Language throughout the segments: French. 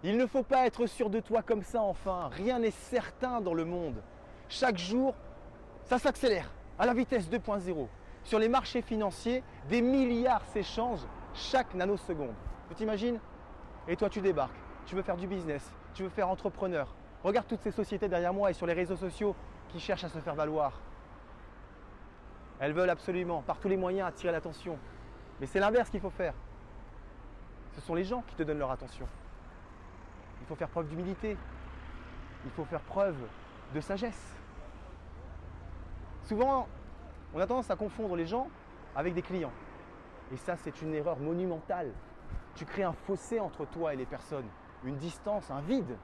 Il ne faut pas être sûr de toi comme ça enfin. Rien n'est certain dans le monde. Chaque jour, ça s'accélère à la vitesse 2.0. Sur les marchés financiers, des milliards s'échangent chaque nanoseconde. Tu t'imagines? Et toi, tu débarques. Tu veux faire du business. Tu veux faire entrepreneur. Regarde toutes ces sociétés derrière moi et sur les réseaux sociaux qui cherchent à se faire valoir. Elles veulent absolument, par tous les moyens, attirer l'attention. Mais c'est l'inverse qu'il faut faire. Ce sont les gens qui te donnent leur attention. Il faut faire preuve d'humilité. Il faut faire preuve de sagesse. Souvent, on a tendance à confondre les gens avec des clients. Et ça, c'est une erreur monumentale. Tu crées un fossé entre toi et les personnes, une distance, un vide.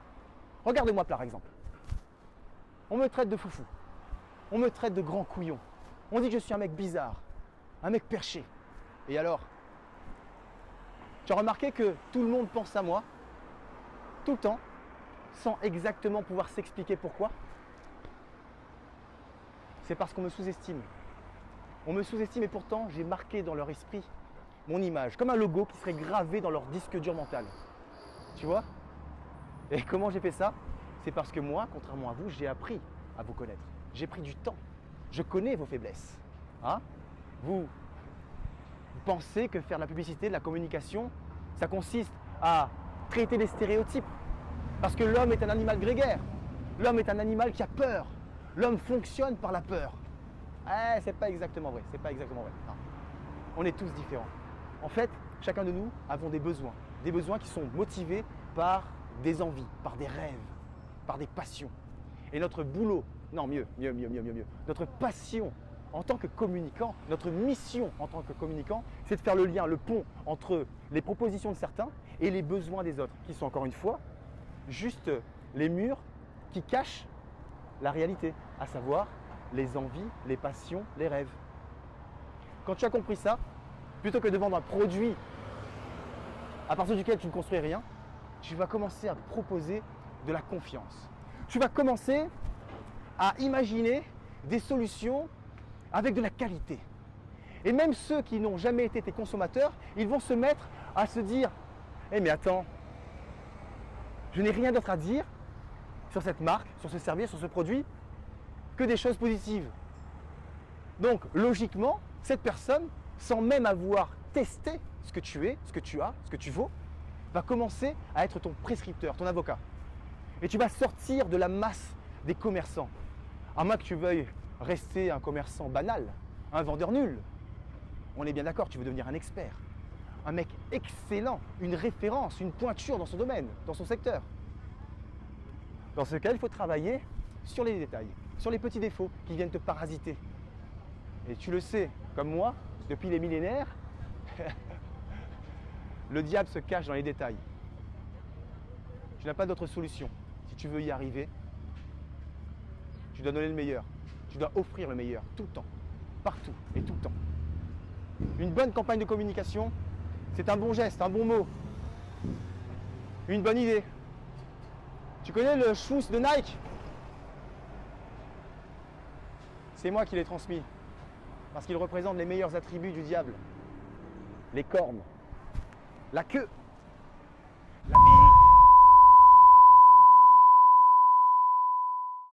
Regarde-moi par exemple. On me traite de foufou. On me traite de grand couillon. On dit que je suis un mec bizarre, un mec perché. Et alors? Tu as remarqué que tout le monde pense à moi, tout le temps, sans exactement pouvoir s'expliquer pourquoi? C'est parce qu'on me sous-estime. On me sous-estime et pourtant j'ai marqué dans leur esprit mon image, comme un logo qui serait gravé dans leur disque dur mental. Tu vois? Et comment j'ai fait ça? C'est parce que moi, contrairement à vous, j'ai appris à vous connaître. J'ai pris du temps. Je connais vos faiblesses. Hein? Vous pensez que faire de la publicité, de la communication, ça consiste à traiter les stéréotypes. Parce que l'homme est un animal grégaire. L'homme est un animal qui a peur. L'homme fonctionne par la peur. C'est pas exactement vrai. C'est pas exactement vrai. Non. On est tous différents. En fait, chacun de nous avons des besoins qui sont motivés par des envies, par des rêves, par des passions. Et notre boulot, non mieux, notre passion en tant que communicant, notre mission en tant que communicant, c'est de faire le lien, le pont entre les propositions de certains et les besoins des autres, qui sont encore une fois juste les murs qui cachent la réalité, à savoir les envies, les passions, les rêves. Quand tu as compris ça, plutôt que de vendre un produit à partir duquel tu ne construis rien, tu vas commencer à proposer de la confiance. Tu vas commencer à imaginer des solutions avec de la qualité. Et même ceux qui n'ont jamais été tes consommateurs, ils vont se mettre à se dire « mais attends, je n'ai rien d'autre à dire sur cette marque, sur ce service, sur ce produit, que des choses positives. » Donc, logiquement, cette personne, sans même avoir testé ce que tu es, ce que tu as, ce que tu vaux, va commencer à être ton prescripteur, ton avocat. Et tu vas sortir de la masse des commerçants. À moins que tu veuilles rester un commerçant banal, un vendeur nul. On est bien d'accord, tu veux devenir un expert, un mec excellent, une référence, une pointure dans son domaine, dans son secteur. Dans ce cas, il faut travailler sur les détails, sur les petits défauts qui viennent te parasiter. Et tu le sais, comme moi, depuis les millénaires, le diable se cache dans les détails. Tu n'as pas d'autre solution. Si tu veux y arriver, tu dois donner le meilleur. Tu dois offrir le meilleur, tout le temps, partout et tout le temps. Une bonne campagne de communication, c'est un bon geste, un bon mot, une bonne idée. Tu connais le schmouss de Nike? C'est moi qui l'ai transmis, parce qu'il représente les meilleurs attributs du diable. Les cornes, la queue, la